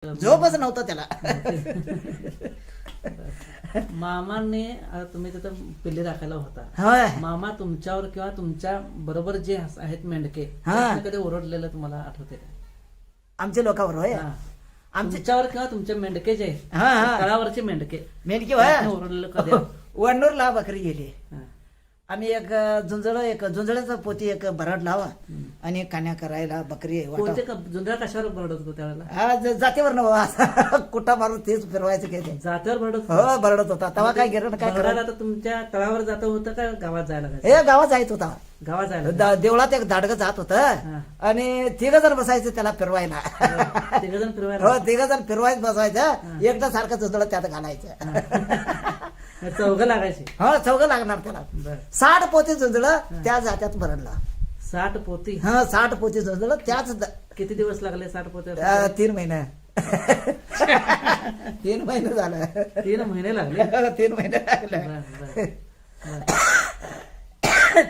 झोपच नव्हतं त्याला. मामाने तुम्ही तिथं पिल्ली राखायला होता. होय. मामा तुमच्यावर किंवा तुमच्या बरोबर जे आहेत मेंढके हा. त्यांना कधी ओरडलेलं तुम्हाला आठवते का? आमच्या लोकांवर होय. हा. आमचे तुमच्यावर किंवा तुमचे मेंढके जे आहेत हा हा तळावरचे मेंढके मेंढकी होय. त्यांना ओरडलेलं कधी? वडनूरला बकरी गेली. हा. आम्ही एक झुंजळाचा पोती एक भरड लावा आणि कान्या करायला बकरी कोणते जुंधळा कशावर भरडत होतो त्यावेळेला? आज जातीवर न बाबा कुठं मारून तेच फिरवायचं काय ते. जात्यावर भरडत हो भरडत होता तेव्हा काय गेलं काय भरडायला करायला. आता तुमच्या तळावर जात होतं का गावात जायला लागायचं? हे गावात जायत होता. गावात जायला देवळात एक दाडगं जात होतं हा. आणि 3 जण बसायचं त्याला फिरवायला. तिघ जण फिरवायला हो 3 जण फिरवायच बसवायचं एकदा सारखं झुंजळ त्यात घालायचं. चौघ लागायचे. हो चौघ लागणार त्याला. बर 60 पोती झुंजळ त्या जात्यात भरडला. 60 पोती. हा 60 पोती झुंजळ त्याच किती दिवस लागले 60 पोते? 3 महिने. 3 महिने झालं. 3 महिने लागले. 3 महिने लागले. बर, बर.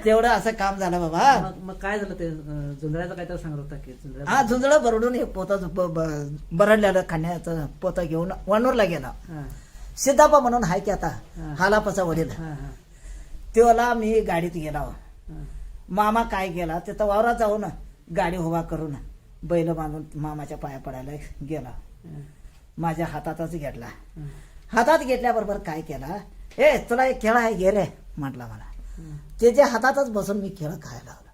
तेवढं असं काम झालं बाबा. मग काय झालं ते जुंधळ्याचं काय तर सांगत होता की जुंधळ्या? हा झुंजळ भरडून एक पोता भरडलेलं खाण्याचं पोतं घेऊन वणूरला गेला. हा, सिद्धापा म्हणून हाय की आता हा. हालापाचा वडील. हा, हा, तेव्हा मी गाडीत गेला. हा. मामा काय गेला तिथं वावरात जाऊन गाडी उभा करून बैल बांधून मामाच्या पाया पडायला गेला. माझ्या हातातच घेतला. हातात घेतल्याबरोबर काय केला, ए तुला एक खेळ आहे घे रे म्हटला मला. त्याच्या हातातच बसून मी खेळ खायला लागलो.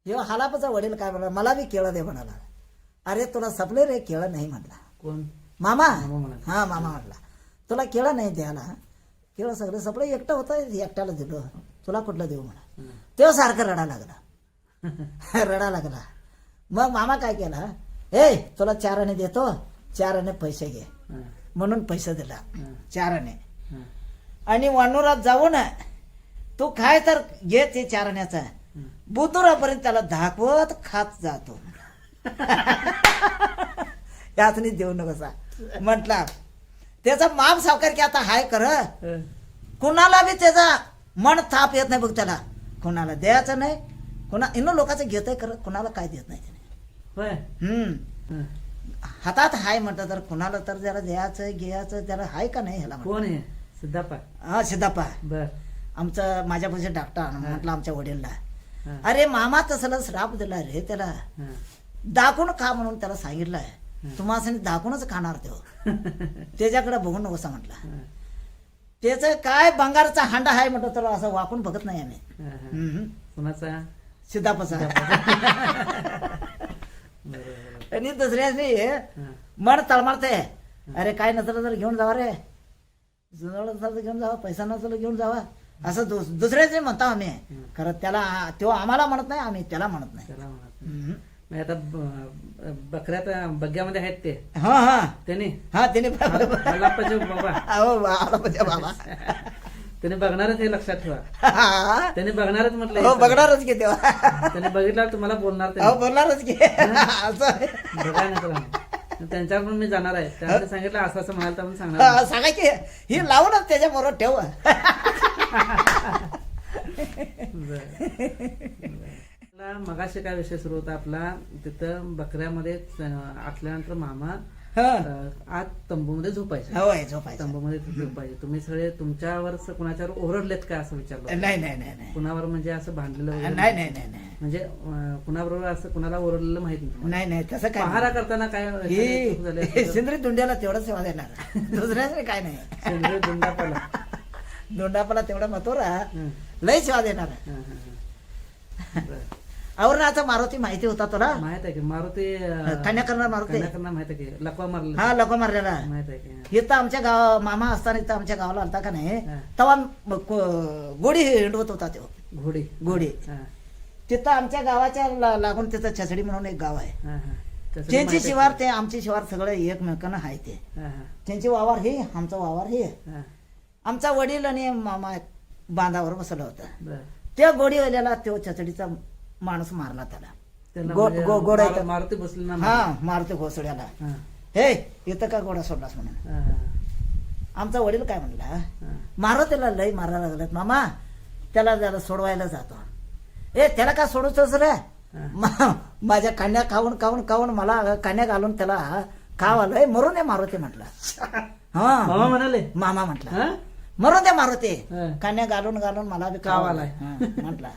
हे हालापाचा वडील काय म्हणाला, मला बी खेळ दे म्हणाला. अरे तुला सपले रे खेळ नाही म्हटला. कोण? मामा. मामा म्हणाला. हा मामा म्हटला तुला खेळ नाही द्यायला, खेळ सगळं सपलं एकटं होतं एकट्याला दिलं, तुला कुठलं देऊ म्हणा. तेव्हा सारखं रडा लागला. रडा लागला. मग मामा काय केला, ए तुला 4 आणे देतो, 4 आणे पैसे घे म्हणून पैसे दिला. 4 आणे आणि वणुरात जाऊन तू काय तर घे ते 4 आण्याचा, बुधुरापर्यंत त्याला दाखवत खात जातो. याचनी देऊ नकोसा म्हटला. त्याचा माप सावकार की आता हाय कर, कुणाला बी त्याचा मन थाप येत नाही बघ. त्याला कुणाला द्यायचं नाही, इनो लोकांचं घेतय कर, कुणाला काय देत नाही त्याने. होय. हातात हाय म्हटलं तर कुणाला तर जरा द्यायचं घ्यायचं त्याला हाय का नाही ह्याला. कोण आहे? सिद्धाप्पा. हा सिद्धाप्पा बर. आमचं माझ्यापाशी डॉक्टर म्हटलं आमच्या वडीलला. हा. अरे मामा तसला श्राप दिला रे त्याला, हा. दाखवून खा म्हणून त्याला सांगितलंय. तुम्हाला दाखवूनच खाणार तो, त्याच्याकडे बघून नकोसा म्हटला. त्याच काय बंगारचा हांडा आहे म्हटलं तर असं वाकून बघत नाही आम्ही. कुणाचा? सिद्धापाचा. बरोबर. आणि दुसऱ्याने मन तळमळते, अरे काय नसलं तर घेऊन जावा रे, जुनावलं नसलं तर घेऊन जावा, पैसा नसलं घेऊन जावा, असं दुसऱ्याचे म्हणतो आम्ही. खरं त्याला तो आम्हाला म्हणत नाही, आम्ही त्याला म्हणत नाही. त्याला म्हणत नाही. आता बकऱ्यात बग्यामध्ये आहेत ते. हा हा त्याने हा त्याने बाप्पाचे बाबा बाबा त्याने बघणारच हे लक्षात ठेवा. हा. त्याने बघणारच म्हटलं. हो बघणारच की तेव्हा. त्याने बघितल्यावर तुम्हाला बोलणार हो बोलणारच की असं आहे. बघा नाही तर त्यांच्यावर पण मी जाणार आहे. त्याने सांगितलं असं असं म्हणाल तर आपण सांगणार. हा, सांगा की ही लावूनच त्याच्या बरोबर ठेव. मगाशी काय विषय सुरू होता आपला, तिथं बकऱ्यामध्ये आटल्यानंतर मामा आत तंबूमध्ये झोपायचे. होय झोपायचं. तंबूमध्ये झोपायचे. तुम्ही सगळे तुमच्यावर कुणाच्यावर ओरडलेत का असं विचारलं? नाही नाही नाही नाही कुणावर म्हणजे असं भांडलेलं वगैरे? नाही नाही नाही नाही म्हणजे कुणाबरोबर असं कुणाला ओरडलेलं माहित नाही तुम्हाला? नाही नाही तसं काय पहारा करताना काय चूक झाली ही असेल तर? सिंदरी दुंड्याला तेवढं सेवा देणार, दुसऱ्याच काय नाही. सेंद्रिय दुंडापाला. दोंडापाला तेवढा मथुरा लय सेवा देणार. हं, हं, हं. बरं. औरणाचा मारुती माहिती होता तुला? माहित आहे की मारुती कन्या करणार मारुती. कन्याकरना माहित आहे की लकवा मारला हा लोक मारलेला माहित आहे की? इथं आमच्या गाव मामा असताना इथं आमच्या गावाला आलता का नाही, हा. तेव्हा गोडी हिंडवत होता तो. घोडी. गोडी हा, तिथं आमच्या गावाच्या लागून तिथं छसडी म्हणून एक गाव आहे. हा, हा. त्याचं त्यांची माहित आहे शिवार की? ते आमची शिवार सगळं एकमेकांना आहे ते. हा, हा, त्यांची वावर हे आमचा वावर हे. हा. आमचा वडील आणि मामा बांधावर बसलं होतं. बरं. त्या गोडीवाल्याला तो छचडीचा माणूस मारला त्याला. त्याला गो- म्हणजे गो- गोडा मार- इथं. मारुती बसली ना. हा मारतो घोसड्याला, हा, हे इथं का गोडा सोडलास म्हणून. हा, आमचा वडील काय म्हणला, हा. मारो त्याला लय मारायला लागलात मामा, त्याला सोडवायला जातो. ए त्याला का सोडूच रे, माझ्या कान्या खाऊन खाऊन खाऊन मला कान्या घालून त्याला काव आलंय मरून दे मारुती म्हटलं हा मामा म्हणाले मामा म्हटला हा? मरून दे मारुती हा. कान्या घालून घालून मला बी काव आलाय. म्हटला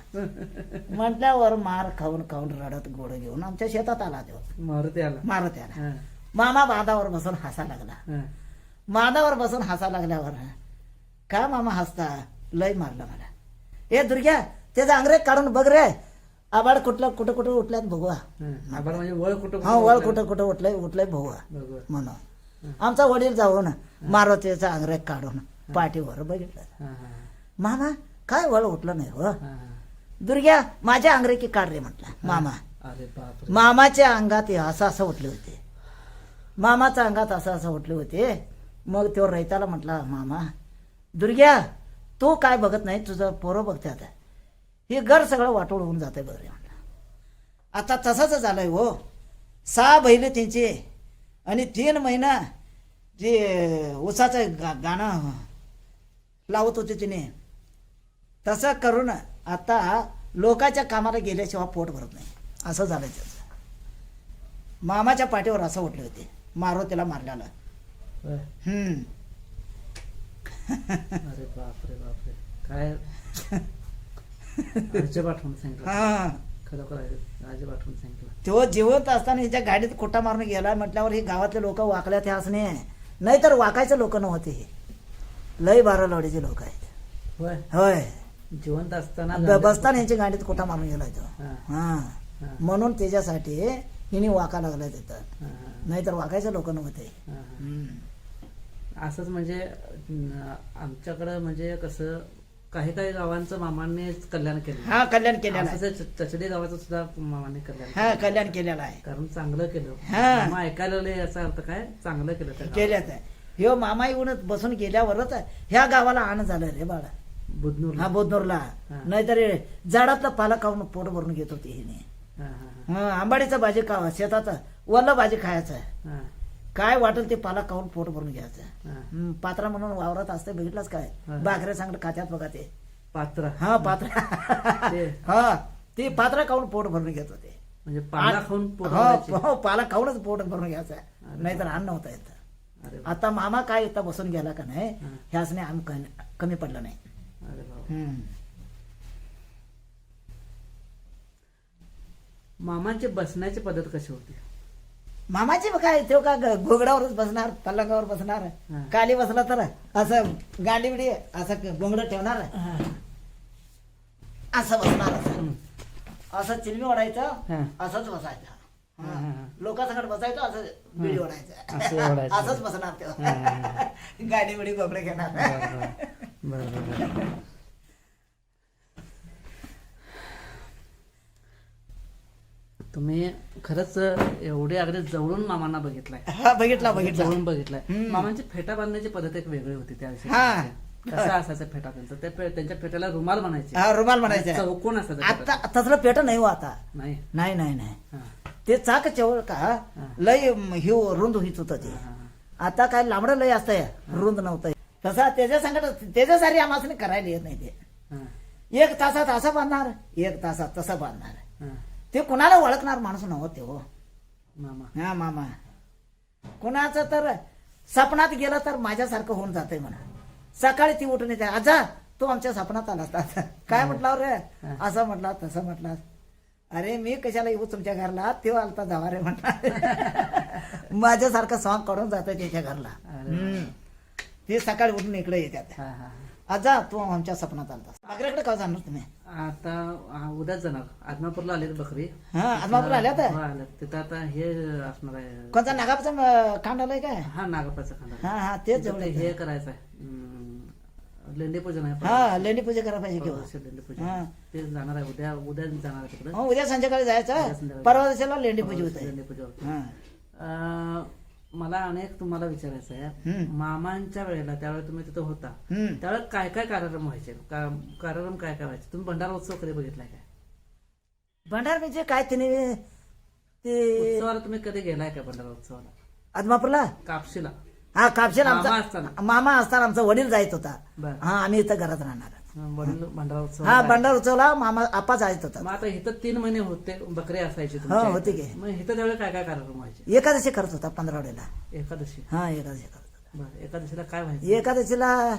म्हटल्यावर मार खाऊन खाऊन रडत गोड घेऊन आमच्या शेतात आला तो मारुती आला मारुती आला हा, मामा बांधावर बसून हसा लागला हा. बांधावर बसून हसा लागल्यावर का मामा हसता लय मारलं मला ए दुर्ग्या त्याचा अंग्रेज काढून बघ रे आबाड कुठलं कुठं कुठं उठल्यात बघूया हा. आभार म्हणजे वळ कुठं हा वळ कुठं कुठं उठलंय उठलंय बघूया बरोबर. म्हणून आमचा वडील जाऊन मारुतीचा अंग्रेज काढून पाठीवर बघितलं हा, हा, मामा काय वळ उठलं नाही हो हा, हा. दुर्ग्या माझ्या अंग्रेजी काढ रे म्हटलं मामा अरे बापरे मामाच्या अंगात हे असं असं उठले होते मामाच्या अंगात असं असं उठले होते मग तो रैताला म्हटला मामा दुर्ग्या तू काय बघत नाही तुझं पोरं बघते आता हे घर सगळं वाटोळ होऊन जाते बरं म्हटलं आता तसंच झालंय हो 6 बैल त्यांची आणि 3 महिना ते उसाचं गाणं लावत होते तिने तसं करून आता लोकांच्या कामाला गेल्याशिवाय पोट भरत नाही असं झालं त्याचं मामाच्या पाठीवर असं उठले होते मारुतीला मारल्याला होय. अरे बापरे बापरे काय अजब आठवण सांगितलं हा खरोखर अजब आठवण सांगितलं तो जिवंत असताना हिच्या गाडीत खोटा मारून गेला म्हटल्यावर हे गावातले लोक वाकल्या ते असणे नाहीतर वाकायचे लोक नव्हते हे लय बारा लवडीचे लोक आहेत होय होय जिवंत असताना बसताना यांची गाडीत खोटा मारून गेला तो हा, हा हा, म्हणून त्याच्यासाठी हिने वाका लागला तिथं हा, हा, नाहीतर वाकायचे लोक नव्हते हा, हा. असंच म्हणजे आमच्याकडं म्हणजे कसं काही काही गावांचं मामांनी कल्याण केलं हा कल्याण केलेलं आहे असंच चचडे गावाचं सुद्धा मामाने कल्याण केलं. हा कल्याण केलेलं आहे कारण चांगलं केलं हा. मामा ऐकायला लय याचा अर्थ काय चांगलं केलं त्या गावात. केल्यात आहे ह्यो मामा येऊनच बसून गेल्यावरच ह्या गावाला आण झालं रे बाळा बुधनूर हा बोधनूरला हा. नाहीतर झाडातला पाला खाऊन पोट भरून घेत होती हिने हा, हा, हा, आंबाडीचा भाजी खावा शेताचा वल्ल भाजी खायचं हा, काय वाटेल ते पाला खाऊन पोट भरून घ्यायचं हा. पात्रा म्हणून वावरात असते बघितलंच काय हा. बाकऱ्या सांगत खात्यात बघा ते पात्र हा पात्रा ते हा ते पात्रा खाऊन पोट भरून घेत होते म्हणजे पाला खाऊन पोट हो, भरायची. हो, पाला खाऊनच पोट भरून घ्यायचं नाहीतर अन्न नव्हतं येत अरे वा, आता मामा काय इथं बसून गेला का नाही हा. ह्यासने आम्ही कमी पडलं नाही अरे बाबा. हम्म. मामांची बसण्याची पद्धत कशी होती मामाची काय तो का घोगडावरच बसणार पलंगावर बसणार हा. काली बसला तर असं गांडी बिडी असं घोंगड ठेवणार असं बसणार असं चिलमी ओढायचं हा. असंच बसायचं हा, हा. लोकांसकट बसायचं असं बिडी ओढायचं असं ओढायचं. असंच बसणार तो गाडी बिडी घोगडे घेणार बरोबर तुम्ही खरंच एवढे अगदी जवळून मामांना बघितलाय हा बघितला बघितला जवळून बघितलाय हम्म. मामांची फेटा बांधण्याची पद्धत एक वेगळी होती त्याविषयी हा. कसा असायचा फेटा त्यांचा त्यांच्या फेट्याला रुमाल म्हणायचे हा रुमाल म्हणायचं चौकोन असायचा आता तसलं पेट नाही हो आता नाही नाही नाही नाही हा, ते चाक चवळ का लय हि रुंद होत होत ते हा, आता काय लांबडं लय असतंय रुंद नव्हतं तसा त्याच्या संकट त्याच्यासाठी आम्हाला करायला येत नाही ते हा, 1 तासात असं बांधणार 1 तासात तसं बांधणार हा. ते कुणाला ओळखणार माणूस नव्हते हो मामा हा मामा कुणाचं तर सपनात गेलं तर माझ्यासारखं होऊन जातंय म्हणा सकाळी ती उठून येते आजा तू आमच्या सपनात आला असता काय म्हटलं रे असं म्हटलं तसं म्हटलं अरे मी कशाला येऊ तुमच्या घरला तेव्हा आलता जावा रे म्हटलं माझ्यासारखं सॉंग काढून जातंय त्याच्या घरला ते सकाळी उठून इकडे येतात हा, हा. आजा तू आमच्या सपनात आलता बकऱ्याकडे का जाणार तुम्ही आता उद्याच जाणार आदमापूरला आले बकरी हा आदमापूर आल्या तर हो, आल्यात. तिथं आता हे असणार आहे कोणता नागापाचा खांड आलाय काय हा नागपाचा खांदा हा हा तेच तिथं जवळ ते आहे. हे करायचं आहे लेंडी पूजन आहे हा लेंडी पूजा करायला पाहिजे हो, किंवा लेंडी पूजन हा. ते जाणार आहे उद्या जाणार आहे तिकडे हो उद्या संध्याकाळी जायचं संध्याकाळी. परवा दिवसाला लेंडी पूजा होते लेंडी पूजा होते. हा. मला अनेक तुम्हाला विचारायचं आहे हम्म. मामांच्या वेळेला त्यावेळेला तुम्ही तिथं होता हम्म. त्यावेळेला काय काय कार्यक्रम व्हायचे कार्यक्रम काय काय व्हायचे तुम्ही भंडारा उत्सव कधी बघितलाय काय भंडार म्हणजे काय तिने ते उत्सवाला तुम्ही कधी गेलाय का भंडारा उत्सवाला आदमापूरला कापशीला हा कापशेल मामा आमचा असताना. मामा असताना आमचा वडील जायत होता बर हा आम्ही इथं घरात राहणार वडील भंडारा उत्सव हा भंडार उचवला मामा आपा जायच होता. मग आता इथं 3 महिने होते बकरी असायची हो तुमच्या होती इथं. की. मग इथं त्यावेळी काय काय कार्यक्रम व्हायचे? एकादशी करत होता 15 एकादशी. हा एकादशी करत होता. बरं, एकादशीला काय व्हायचं? एकादशीला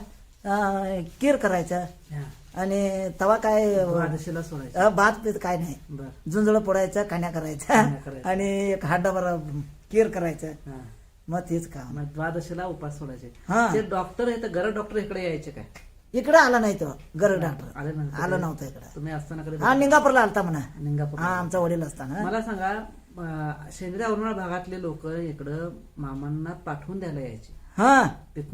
कीर करायचं हा. आणि तवा काय द्वादशीला सोडायचं. भात पीत काय नाही, बर झुंजळ फोडायचं, कान्या करायच्या कान्या करायच्या. आणि एक हांडाभर कीर करायचं. हा. मग तेच काम. मग द्वादशीला उपास सोडायचे. हा. ते डॉक्टर आहे तर गरज डॉक्टर इकडे यायचे काय? इकडे आला नाही तो गरज डॉक्टर आले नव्हते? आला नव्हता इकडे. तुम्ही असताना कधी? हा निंगापूरला आलता म्हणा. निंगापूर. हा आमचा वडील असताना. मला सांगा, शेंद्रे औरंगाबाद भागातले लोक इकडं मामांना पाठवून द्यायला यायचे. हा